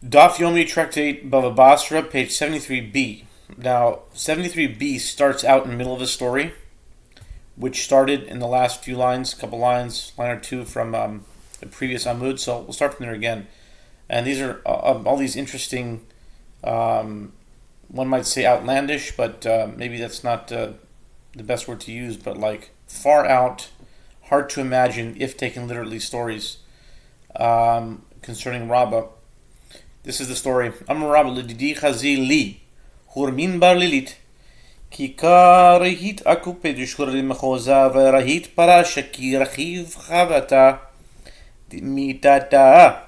Daf Yomi Tractate Bava Batra, page 73b. Now, 73b starts out in the middle of a story, which started in the last few lines, couple lines, line or two from the previous Amud. So we'll start from there again. And these are all these interesting, one might say outlandish, but maybe that's not the best word to use, but like far out, hard to imagine, if taken literally, stories concerning Rabbah. This is the story. Amar Rabbah lididi chazi li, hurmin bar lilit, ki ka rehit akupe dushuri mechoza verahit parashaki rachiv chavata mitata.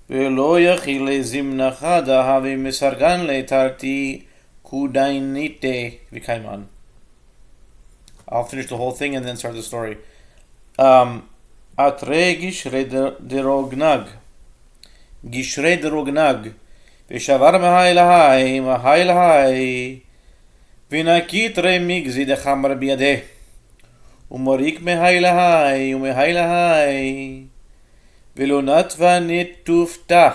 ולא יכיל זמנה חדה ומסרגן לתרתי כודייניתה וקיימן. I'll finish the whole thing and then start the story. אתרי גשרי דרוגנג ושבר מהי ונקית רמיג זיד חמר בידה ומוריק מהי ולא נטפה נטופתה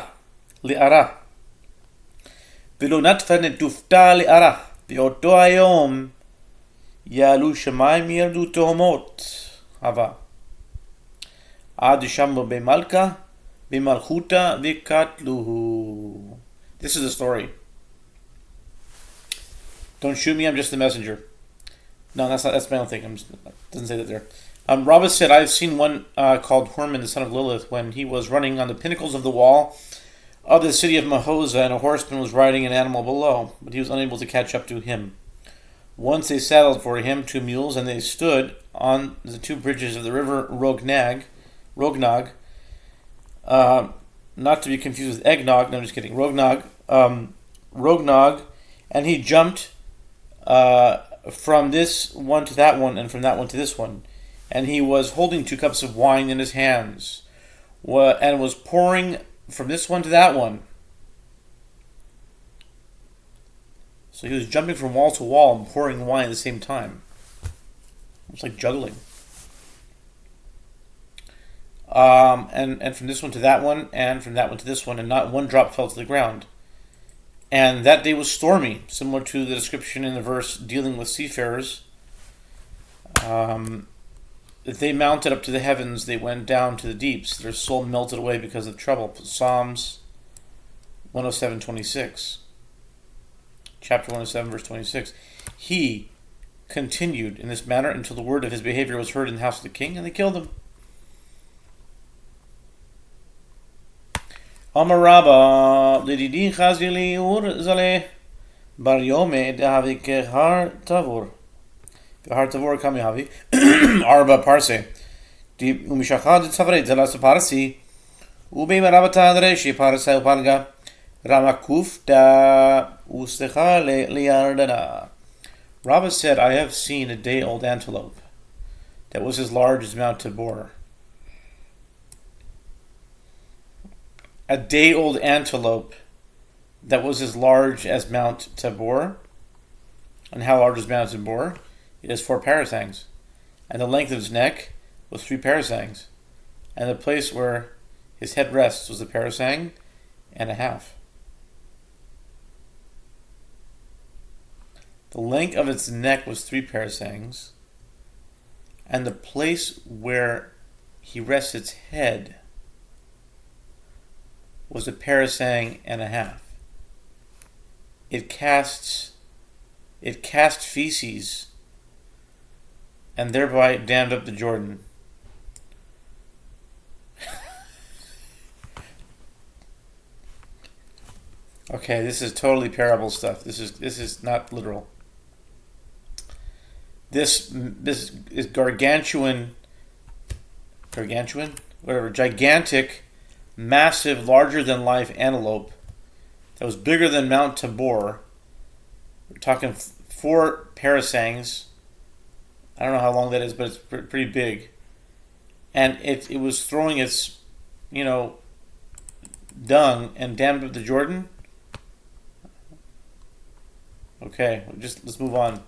לארה באותו היום יעלו שמיים ירדו תהומות הווה עד שמו במלכותה וקטלוהו. This is the story. Don't shoot me, I'm just the messenger. No, that's my own thing. Doesn't say that there. Rabbah said, I've seen one called Horman, the son of Lilith, when he was running on the pinnacles of the wall of the city of Mahoza, and a horseman was riding an animal below, but he was unable to catch up to him. Once they saddled for him 2 mules, and they stood on the 2 bridges of the river Rognog, not to be confused with eggnog, no, I'm just kidding, Rognog, and he jumped from this one to that one, and from that one to this one. And he was holding 2 cups of wine in his hands, and was pouring from this one to that one. So he was jumping from wall to wall and pouring wine at the same time. It's like juggling. And from this one to that one, and from that one to this one, and not one drop fell to the ground. And that day was stormy, similar to the description in the verse dealing with seafarers. If they mounted up to the heavens, they went down to the deeps. Their soul melted away because of trouble. Psalms 107:26. Chapter 107, verse 26. He continued in this manner until the word of his behavior was heard in the house of the king, and they killed him. Amar Rabbah, lididi chazili urzale bar yome dehavi kehar tavur. Har tavor kami havi arba parse di umishachad tzavre zelas parsi ube marabata reshi parsa upalga ramakufta ustecha liardana. Rabbah said, I have seen a day-old antelope that was as large as Mount Tabor. A day-old antelope that was as large as Mount Tabor. And how large is Mount Tabor? It has 4 parasangs, and the length of his neck was 3 parasangs, and the place where his head rests was a parasang and a half. The length of its neck was 3 parasangs, and the place where he rests its head was a parasang and a half. It cast feces and thereby dammed up the Jordan. Okay, this is totally parable stuff. This is not literal. This is gigantic, massive, larger than life antelope that was bigger than Mount Tabor. We're talking 4 parasangs. I don't know how long that is, but it's pretty big. And it was throwing its, dung and dammed up the Jordan. Okay, let's move on.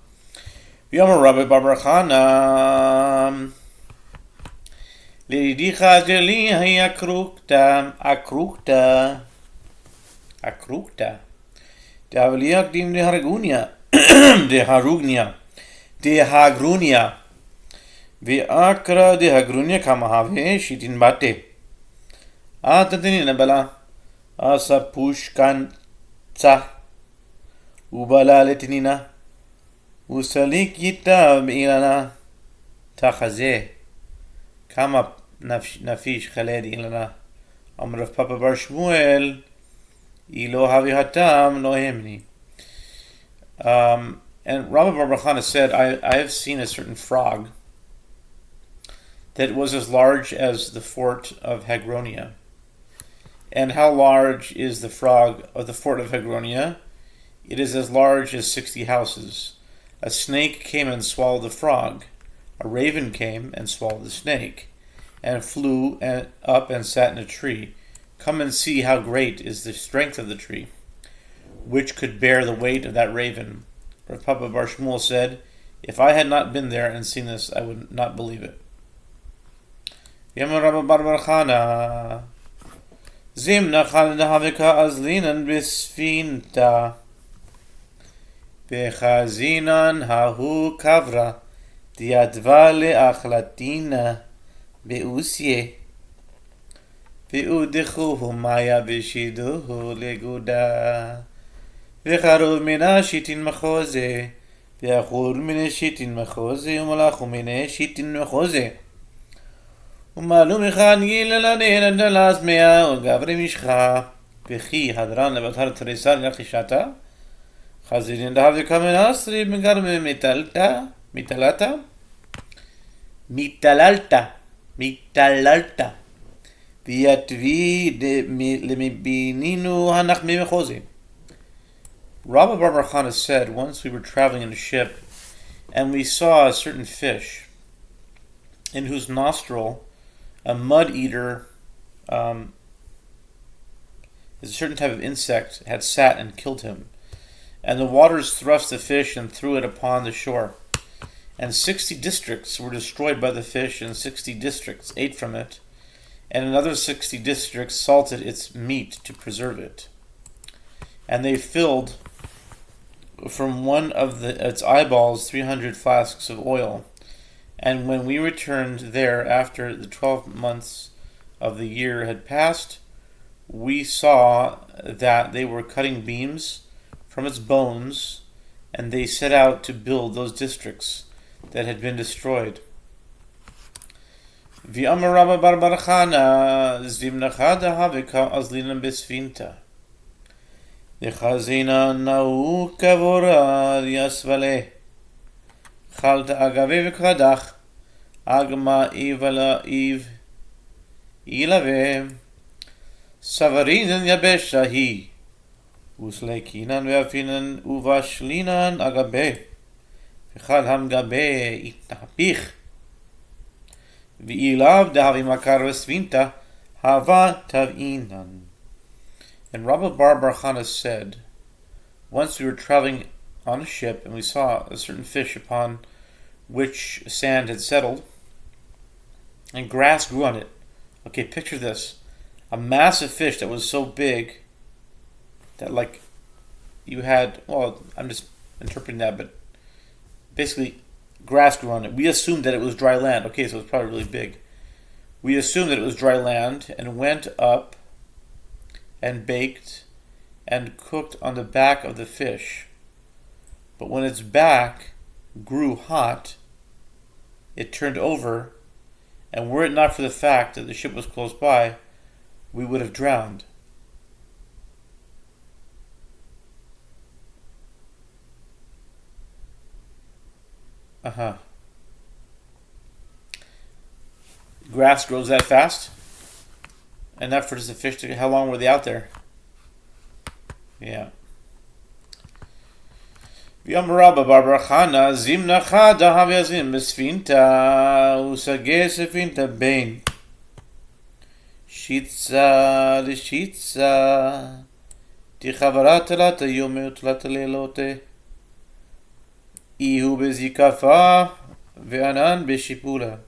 V'yomer Rabbi bar bar Chana לידיך ג'לי היה אקרוקתא Hakrukta. Davliakdim de Hargunia. De Harugnia. De Hagrunia. Ve'akra de Hagrunia kamahave shitin bate. Atatini nabala. Asa pushkanza. Ubala letinina. Usalik yita be'ilana. Tachaze. Kama nafish khaledi ilana. Amr of Papa Bar Shmuel. Ilo havi hatam nohemni. And Rabbi Bar Chana said, I have seen a certain frog that was as large as the fort of Hagronia. And how large is the frog of the fort of Hagronia? It is as large as 60 houses. A snake came and swallowed the frog. A raven came and swallowed the snake, and flew up and sat in a tree. Come and see how great is the strength of the tree, which could bear the weight of that raven. Rav Papa Bar Shmuel said, if I had not been there and seen this, I would not believe it. Yamar Rabba Bar Bar Chana Zimna Chaldahavika Azlinan Bisfinta Bechazinan Hahu Kavra Diadva Leachlatina Beusye Veudechuhu Maya Bishiduhu Leguda Vecharuv Mina Shitin Machoze Veachur Mine Shitin Machoze Umalachu Mine Shitin Machoze ומעלו מכאן גיל לדין הדלס מאה וגברי משחה וכי הדרן לבטר תריסר לחישתה חזירין דהב וקמן אסרי מגרמי מיטללתה ויתבי למבינינו הנחמי מחוזי. Rabbi Bar Chana said, once we were traveling in a ship and we saw a certain fish in whose nostril a mud eater is a certain type of insect had sat and killed him. And the waters thrust the fish and threw it upon the shore. And 60 districts were destroyed by the fish, and 60 districts ate from it. And another 60 districts salted its meat to preserve it. And they filled from one of its eyeballs 300 flasks of oil. And when we returned there after the 12 months of the year had passed, we saw that they were cutting beams from its bones, and they set out to build those districts that had been destroyed. V'amar Rabba Bar Bar Chana zimnacha dahavika azlinan besfinta Dechazina nau kavora yasvale Chalta agave v'kadach agma ilave Savarinan yabesha hi Usleikinan ve'afinan uvashlinan agabe V'chal hamgabe itnapich V'ilav dahavi makar v'svinta hava tavinan. And Rabbi Bar Chana said, once we were traveling on a ship and we saw a certain fish upon which sand had settled and grass grew on it. Okay, picture this. A massive fish that was so big that like you had, well, I'm just interpreting that, but basically grass grew on it. We assumed that it was dry land. Okay, so it's probably really big. We assumed that it was dry land and went up and baked and cooked on the back of the fish. But when its back grew hot, it turned over, and were it not for the fact that the ship was close by, we would have drowned. Grass grows that fast? Enough for just a fish to... How long were they out there? Yeah. V'yom Rabba Bar Bar Chana zimnacha dahav yazim besfinta usage sefinta bein shitza l'shitza tichavara telat hayom telat leilote ihu bezikafa ve'anan beshipula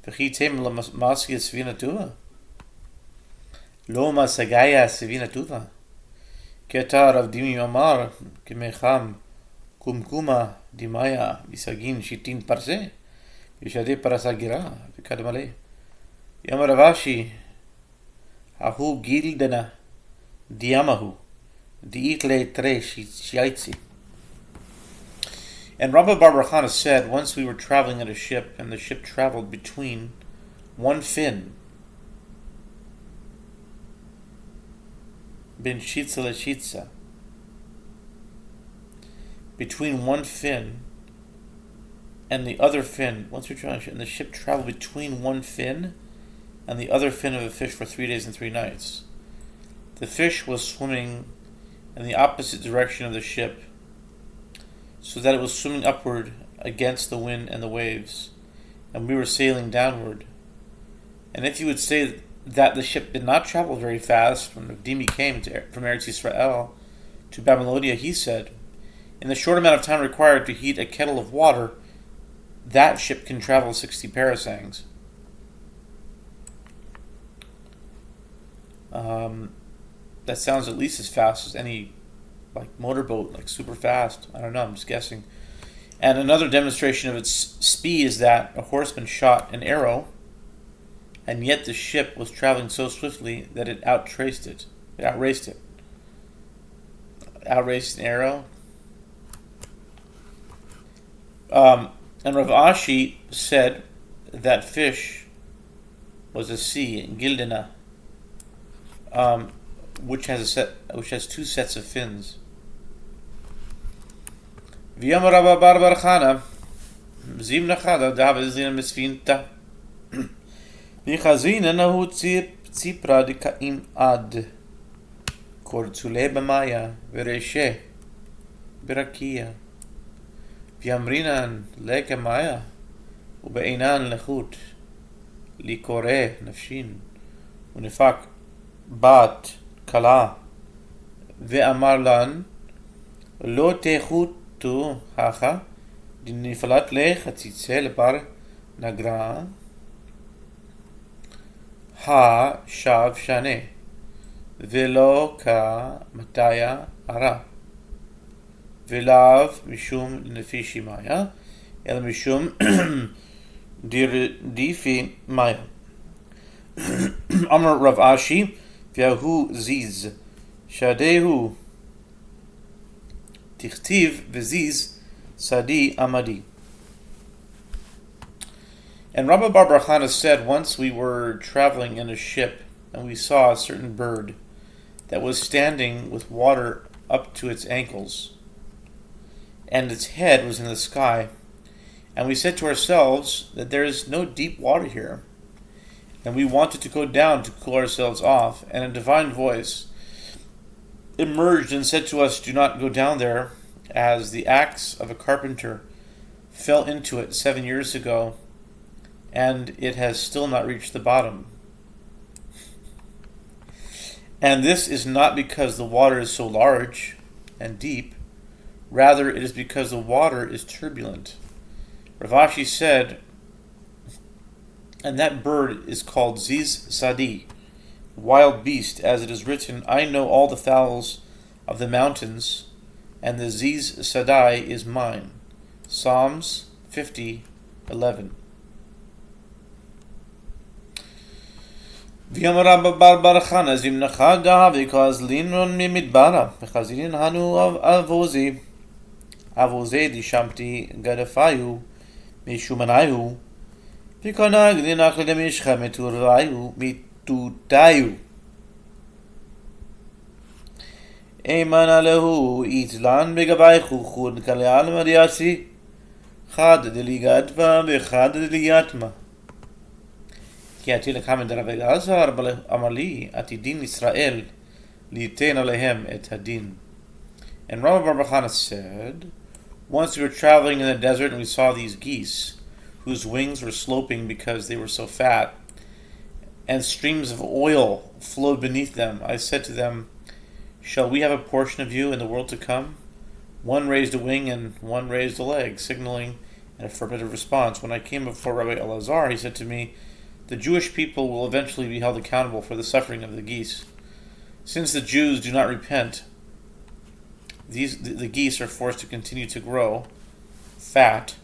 v'chitem l'maski svina tuva lo masagaya svina tuva Keta Rav Dimi Amar Kimecham Kumkuma Dimaya Visagin Shitin Parse Vishade Parasagira Vikadamale Yamaravashi Ahu Gildana Diamahu Diitle Tre Shiaitzi. And Rabbi Bar said, once we were traveling in a ship, and the ship traveled between one fin, bin shitza leshitza, between one fin and the other fin. Once we were traveling, and the ship traveled between one fin and the other fin of a fish for 3 days and 3 nights. The fish was swimming in the opposite direction of the ship, so that it was swimming upward against the wind and the waves, and we were sailing downward. And if you would say that the ship did not travel very fast, when Dimi came from Eretz Yisrael to Babylonia, he said, in the short amount of time required to heat a kettle of water, that ship can travel 60 parasangs. That sounds at least as fast as any motorboat, super fast. I don't know, I'm just guessing. And another demonstration of its speed is that a horseman shot an arrow, and yet the ship was traveling so swiftly that it outraced it. Outraced an arrow. And Rav Ashi said that fish was a sea, Gildena, which has 2 sets of fins. V'yamar Rabba Bar Bar Chana, Zimna Chada Davizina Misfinta, V'chazina Nahu Tzipra Dikaim Ad, Kortzule B'maya, V'reshe, B'rakia, V'yamrinan Leke Maya, U'be'inan Lechut, Likore Nafshin, Unifak Bat Kala, Ve'amar Lan, Lo Techut Tu Hacha, Dinifalat Lech Hatzitzel Bar Nagra, Ha Shav Shane, Velo Ka Mataya Ara, Velav Mishum Nefishi Maya, El Mishum Difi Maya. Amar Rav Ashi, V'yahu Ziz, Shadehu Tichtiv V'ziz Sadi Amadi. And Rabbi Bar Bar said, once we were traveling in a ship, and we saw a certain bird that was standing with water up to its ankles, and its head was in the sky. And we said to ourselves that there is no deep water here, and we wanted to go down to cool ourselves off. And a divine voice emerged and said to us, do not go down there, as the axe of a carpenter fell into it 7 years ago, and it has still not reached the bottom. And this is not because the water is so large and deep, rather it is because the water is turbulent. Rav Ashi said, and that bird is called Ziz Sadi, wild beast, as it is written, I know all the fowls of the mountains, and the Ziz Sadai is mine. Psalms 50:11. V'yamar Rabba Bar Bar Chana Zimnacha Davikaz Linron Mimidbara V'chazinin Hanu Avozi Dishamti Gadafayu Mishumanayu V'konag Dinach Lemishcha Meturvayu Mitutayu Eiman Alehu Itlan Begavaichu Chud Kaleal Mariasi Chad Deligatva V'chad Deligatma Ki ati lekam et Rav Elazar Amali Atidin Israel Liten Alehem et Hadin. And Rabbi Bar Bar said, once we were traveling in the desert and we saw these geese, whose wings were sloping because they were so fat, and streams of oil flowed beneath them. I said to them, shall we have a portion of you in the world to come? One raised a wing and one raised a leg, signaling an affirmative response. When I came before Rabbi Elazar, he said to me, the Jewish people will eventually be held accountable for the suffering of the geese. Since the Jews do not repent, the geese are forced to continue to grow fat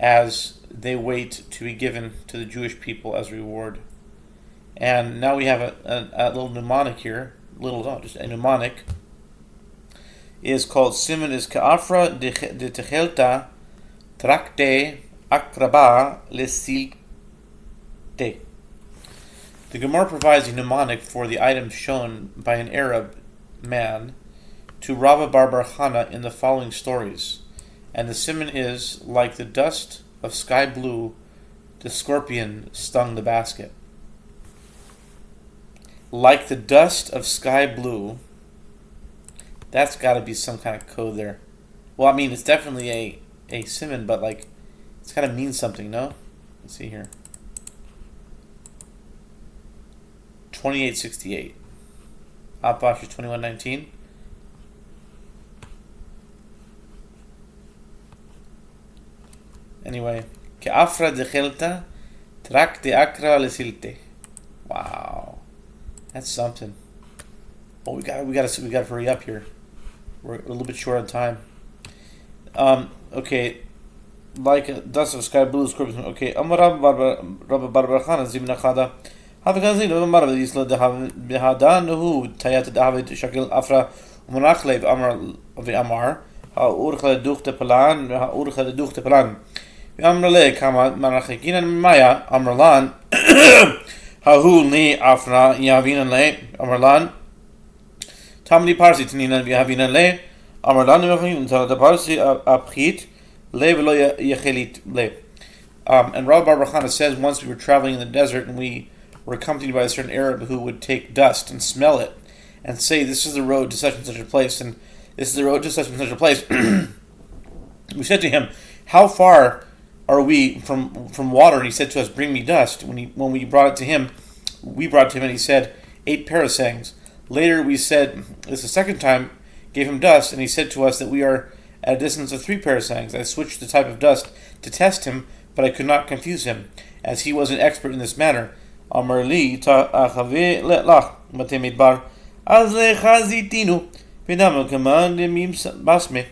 as they wait to be given to the Jewish people as a reward. And now we have a little mnemonic here, just a mnemonic, is called Siman is Ka'afra de Techelta Trakte Akraba Lesilte. The Gemara provides a mnemonic for the items shown by an Arab man to Rabba bar Chana in the following stories. And the siman is, like the dust of sky blue, the scorpion stung the basket. Like the dust of sky blue, that's got to be some kind of code there. Well, I mean, it's definitely a siman, but like, it's got to mean something, no? Let's see here. 2868. Apash is 2119. Anyway, Ke'afra de Chelta, Trak de Akra Lesilte. Wow, that's something. Oh, we gotta hurry up here. We're a little bit short on time. Okay, like a dust of sky blue scorpion. Okay, Amar Rabba Bar Chana Zimna Chada. Havagazin Amar Yisla Dehadan Hu Tayat David Shakil Afra Umanachlev Amar Urcha Duchte Palan Urcha Duchte Palan. Amrle kama manachikin maya amrlan hahu li afra yavinan le amrlan tamli parsi tninan yavinan le amrlan yavin ta parsi apchit le velo yechelit le. And Rabbi Bar Chana says once we were traveling in the desert and we were accompanied by a certain Arab who would take dust and smell it and say, "This is the road to such and such a place," and "This is the road to such and such a place." We said to him, "How far are we from water?" And he said to us, "Bring me dust." When we brought it to him, and he said, 8 parasangs. Later we said, this the second time, gave him dust, and he said to us that we are at a distance of 3 parasangs. I switched the type of dust to test him, but I could not confuse him, as he was an expert in this matter. Amar li ta'achave le'lach matemidbar az lechazitinu v'namel kaman demim basme.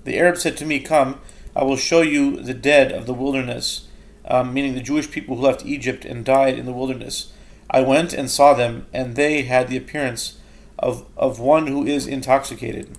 The Arab said to me, "Come, I will show you the dead of the wilderness," meaning the Jewish people who left Egypt and died in the wilderness. I went and saw them, and they had the appearance of one who is intoxicated.